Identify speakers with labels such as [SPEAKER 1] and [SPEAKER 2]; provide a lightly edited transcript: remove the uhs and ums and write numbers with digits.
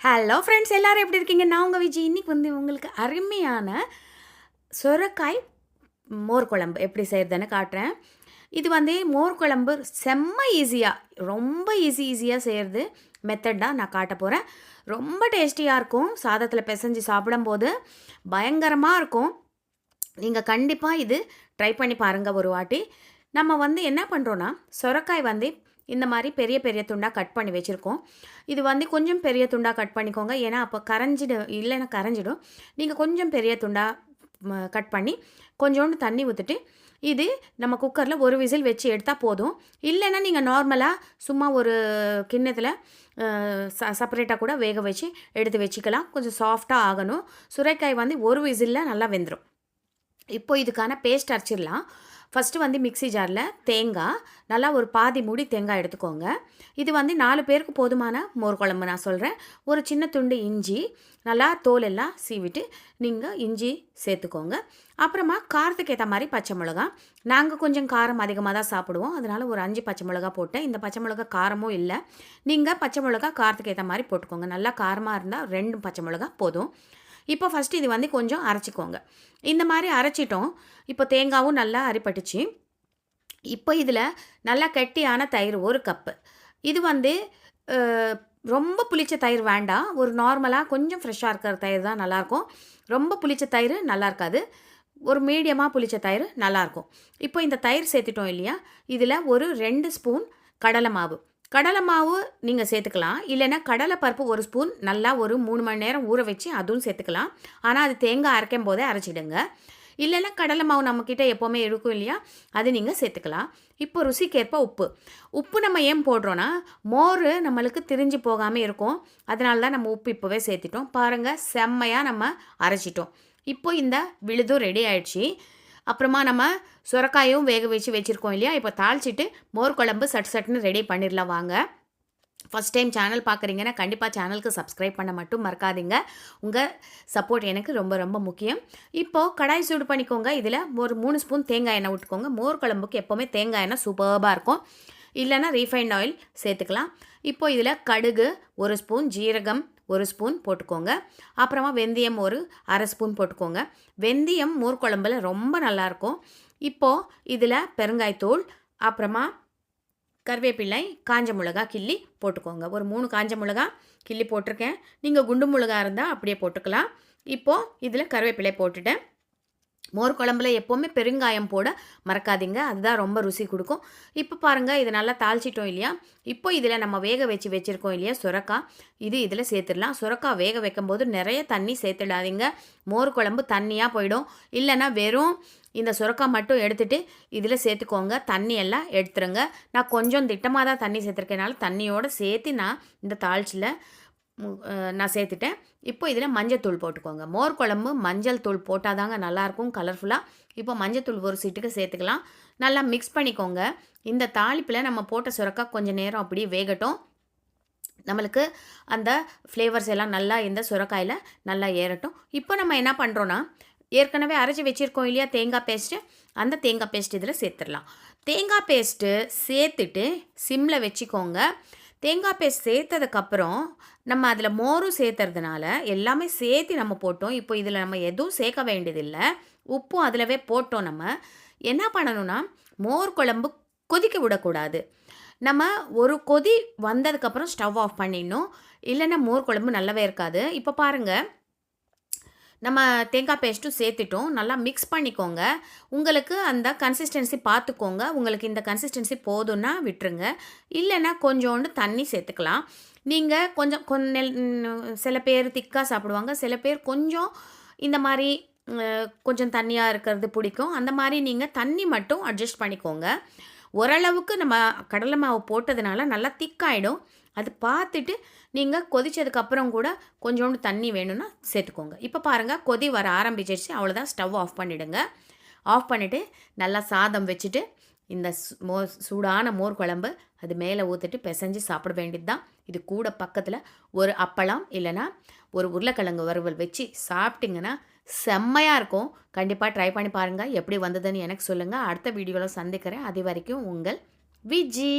[SPEAKER 1] Hello friends, எல்லாரும் எப்படி இருக்கீங்க? நான் உங்கள் விஜய். இன்னைக்கு உங்களுக்கு அருமையான சொரக்காய் மோர் குழம்பு எப்படி செய்கிறதுன்னு காட்டுறேன். இது மோர் குழம்பு செம்ம ஈஸியாக, ரொம்ப ஈஸியாக செய்கிறது மெத்தட் தான் நான் காட்ட போகிறேன். ரொம்ப டேஸ்டியாக இருக்கும். சாதத்தில் பிசைஞ்சு சாப்பிடும்போது பயங்கரமாக இருக்கும். நீங்கள் கண்டிப்பாக இது ட்ரை பண்ணி பாருங்கள் ஒரு வாட்டி. நம்ம என்ன பண்ணுறோன்னா, சொரக்காய் இந்த மாதிரி பெரிய பெரிய துண்டாக கட் பண்ணி வச்சுருக்கோம். இது கொஞ்சம் பெரிய துண்டாக கட் பண்ணிக்கோங்க. ஏன்னா அப்போ இல்லைன்னா கரைஞ்சிடும். நீங்கள் கொஞ்சம் பெரிய துண்டாக கட் பண்ணி கொஞ்சோண்டு தண்ணி ஊற்றிட்டு இது நம்ம குக்கரில் ஒரு விசில் வச்சு எடுத்தால் போதும். இல்லைன்னா நீங்கள் நார்மலாக சும்மா ஒரு கிண்ணத்தில் செப்பரேட்டாக கூட வேக வச்சு எடுத்து வச்சுக்கலாம். கொஞ்சம் சாஃப்டாக ஆகணும். சுரைக்காய் ஒரு விசிலில் நல்லா வெந்துடும். இப்போ இதுக்கான பேஸ்ட் அரைச்சிடலாம். ஃபஸ்ட்டு மிக்ஸி ஜாரில் தேங்காய், நல்லா ஒரு பாதி மூடி தேங்காய் எடுத்துக்கோங்க. இது 4 பேருக்கு போதுமான மோர் குழம்பு நான் சொல்கிறேன். ஒரு சின்ன துண்டு இஞ்சி, நல்லா தோல் எல்லாம் சீவிட்டு நீங்கள் இஞ்சி சேர்த்துக்கோங்க. அப்புறமா காரத்துக்கு ஏற்ற மாதிரி பச்சை மிளகா. நாங்கள் கொஞ்சம் காரம் அதிகமாக தான் சாப்பிடுவோம், அதனால் ஒரு 5 பச்சை மிளகா போட்டேன். இந்த பச்சை மிளகா காரமும் இல்லை. நீங்கள் பச்சை மிளகா காரத்துக்கு ஏற்ற மாதிரி போட்டுக்கோங்க. நல்லா காரமாக இருந்தால் 2 பச்சை மிளகா போதும். இப்போ ஃபஸ்ட்டு இது கொஞ்சம் அரைச்சிக்கோங்க. இந்த மாதிரி அரைச்சிட்டோம். இப்போ தேங்காயும் நல்லா அரைப்பட்டுச்சு. இப்போ இதில் நல்லா கெட்டியான தயிர் 1 கப்பு. இது ரொம்ப புளிச்ச தயிர் வேண்டாம். ஒரு நார்மலாக கொஞ்சம் ஃப்ரெஷ்ஷாக இருக்கிற தயிர் தான் நல்லாயிருக்கும். ரொம்ப புளிச்ச தயிர் நல்லா இருக்காது. ஒரு மீடியமாக புளிச்ச தயிர் நல்லாயிருக்கும். இப்போ இந்த தயிர் சேர்த்துட்டோம் இல்லையா, இதில் ஒரு 2 ஸ்பூன் கடலை மாவு. கடலை மாவு நீங்கள் சேர்த்துக்கலாம். இல்லைன்னா கடலை பருப்பு 1 ஸ்பூன் நல்லா ஒரு 3 மணி நேரம் ஊற வச்சு அதுவும் சேர்த்துக்கலாம். ஆனால் அது தேங்காய் அரைக்கும் போதே அரைச்சிடுங்க. இல்லைன்னா கடலை மாவு நம்மக்கிட்ட எப்போவுமே இருக்கும் இல்லையா, அது நீங்கள் சேர்த்துக்கலாம். இப்போ ருசிக்கேற்ப உப்பு நம்ம ஏன் போடுறோன்னா, மோர் நம்மளுக்கு திரிஞ்சு போகாமல் இருக்கும். அதனால தான் நம்ம உப்பு இப்போவே சேர்த்துட்டோம். பாருங்கள், செம்மையாக நம்ம அரைச்சிட்டோம். இப்போ இந்த விழுதும் ரெடி ஆயிடுச்சு. அப்புறமா நம்ம சுரக்காயும் வேக வச்சு வச்சுருக்கோம் இல்லையா, இப்போ தாளிச்சிட்டு மோர் குழம்பு சட்டுன்னு ரெடி பண்ணிடலாம் வாங்க. ஃபஸ்ட் டைம் சேனல் பார்க்குறீங்கன்னா கண்டிப்பாக சேனலுக்கு சப்ஸ்கிரைப் பண்ண மட்டும் மறக்காதீங்க. உங்கள் சப்போர்ட் எனக்கு ரொம்ப ரொம்ப முக்கியம். இப்போது கடாய் சூடு பண்ணிக்கோங்க. இதில் ஒரு 3 ஸ்பூன் தேங்காய் எண்ணெய் விட்டுக்கோங்க. மோர் குழம்புக்கு எப்போவுமே தேங்காய் எண்ணெய் சூப்பராக இருக்கும். இல்லைன்னா ரீஃபைண்ட் ஆயில் சேர்த்துக்கலாம். இப்போ இதில் கடுகு 1 ஸ்பூன், ஜீரகம் 1 ஸ்பூன் போட்டுக்கோங்க. அப்புறமா வெந்தயம் ஒரு 1/2 ஸ்பூன் போட்டுக்கோங்க. வெந்தயம் மோர் குழம்புல ரொம்ப நல்லாயிருக்கும். இப்போது இதில் பெருங்காயத்தூள், அப்புறமா கருவேப்பிலை, காஞ்ச மிளகா கிள்ளி போட்டுக்கோங்க. ஒரு 3 காஞ்ச மிளகா கிள்ளி போட்டிருக்கேன். நீங்கள் குண்டு மிளகா இருந்தால் அப்படியே போட்டுக்கலாம். இப்போது இதில் கருவேப்பிலை போட்டுட்டேன். மோர் குழம்புல எப்போவுமே பெருங்காயம் போட மறக்காதீங்க, அதுதான் ரொம்ப ருசி கொடுக்கும். இப்போ பாருங்கள், இது நல்லா தாளிச்சிட்டோம் இல்லையா. இப்போ இதில் நம்ம வேக வச்சுருக்கோம் இல்லையா சுரக்காய், இதில் சேர்த்துடலாம். சுரக்காய் வேக வைக்கும்போது நிறைய தண்ணி சேர்த்துடாதீங்க. மோர் குழம்பு தண்ணியாக போயிடும். இல்லைன்னா வெறும் இந்த சுரக்காய் மட்டும் எடுத்துகிட்டு இதில் சேர்த்துக்கோங்க. தண்ணி எல்லாம் எடுத்துருங்க. நான் கொஞ்சம் திட்டமாக தான் தண்ணி சேர்த்துருக்கனால தண்ணியோடு சேர்த்து நான் இந்த தாளிச்சில் நான் சேர்த்துட்டேன். இப்போ இதில் மஞ்சள் தூள் போட்டுக்கோங்க. மோர் குழம்பு மஞ்சள் தூள் போட்டால் தாங்க நல்லாயிருக்கும், கலர்ஃபுல்லாக. இப்போ மஞ்சள் தூள் ஒரு சீட்டுக்கு சேர்த்துக்கலாம். நல்லா மிக்ஸ் பண்ணிக்கோங்க. இந்த தாளிப்பில் நம்ம போட்ட சுரக்காய் கொஞ்சம் நேரம் அப்படியே வேகட்டும். நம்மளுக்கு அந்த ஃப்ளேவர்ஸ் எல்லாம் நல்லா இந்த சுரக்காயில் நல்லா ஏறட்டும். இப்போ நம்ம என்ன பண்ணுறோன்னா, ஏற்கனவே அரைச்சி வச்சுருக்கோம் இல்லையா தேங்காய் பேஸ்ட்டு, அந்த தேங்காய் பேஸ்ட் இதில் சேர்த்துடலாம். தேங்காய் பேஸ்ட்டு சேர்த்துட்டு சிம்மில் வச்சுக்கோங்க. தேங்காய் பேஸ்ட் சேர்த்ததுக்கப்புறம் நம்ம அதில் மோரும் சேர்த்துறதுனால எல்லாமே சேர்த்து நம்ம போட்டோம். இப்போ இதில் நம்ம எதுவும் சேர்க்க வேண்டியதில்லை. உப்பும் அதிலவே போட்டோம். நம்ம என்ன பண்ணணும்னா, மோர் குழம்பு கொதிக்க விடக்கூடாது. நம்ம ஒரு கொதி வந்ததுக்கப்புறம் ஸ்டவ் ஆஃப் பண்ணிடணும். இல்லைன்னா மோர் குழம்பு நல்லாவே இருக்காது. இப்போ பாருங்கள், நம்ம தேங்காய் பேஸ்ட்டும் சேர்த்துட்டோம். நல்லா மிக்ஸ் பண்ணிக்கோங்க. உங்களுக்கு அந்த கன்சிஸ்டன்சி பார்த்துக்கோங்க. உங்களுக்கு இந்த கன்சிஸ்டன்சி போதும்னா விட்டுருங்க. இல்லைன்னா கொஞ்சோண்டு தண்ணி சேர்த்துக்கலாம். நீங்கள் சில பேர் திக்காக சாப்பிடுவாங்க, சில பேர் கொஞ்சம் இந்த மாதிரி கொஞ்சம் தண்ணியாக இருக்கிறது பிடிக்கும். அந்த மாதிரி நீங்கள் தண்ணி மட்டும் அட்ஜஸ்ட் பண்ணிக்கோங்க. ஓரளவுக்கு நம்ம கடலை மாவு போட்டதுனால நல்லா திக்காயிடும். அது பார்த்துட்டு நீங்கள் கொதித்ததுக்கப்புறம் கூட கொஞ்சோண்டு தண்ணி வேணும்னா சேர்த்துக்கோங்க. இப்போ பாருங்கள், கொதி வர ஆரம்பிச்சிருச்சு. அவ்வளோதான், ஸ்டவ் ஆஃப் பண்ணிவிடுங்க. ஆஃப் பண்ணிவிட்டு நல்லா சாதம் வச்சுட்டு இந்த சூடான மோர் குழம்பு அது மேலே ஊற்றிட்டு பிசைஞ்சு சாப்பிட வேண்டியது தான். இது கூட பக்கத்தில் ஒரு அப்பளம் இல்லைன்னா ஒரு உருளைக்கிழங்கு வறுவல் வச்சு சாப்பிட்டிங்கன்னா செம்மையாக இருக்கும். கண்டிப்பாக ட்ரை பண்ணி பாருங்கள். எப்படி வந்ததுன்னு எனக்கு சொல்லுங்கள். அடுத்த வீடியோவில் சந்திக்கிறேன். அது வரைக்கும் உங்கள் விஜி.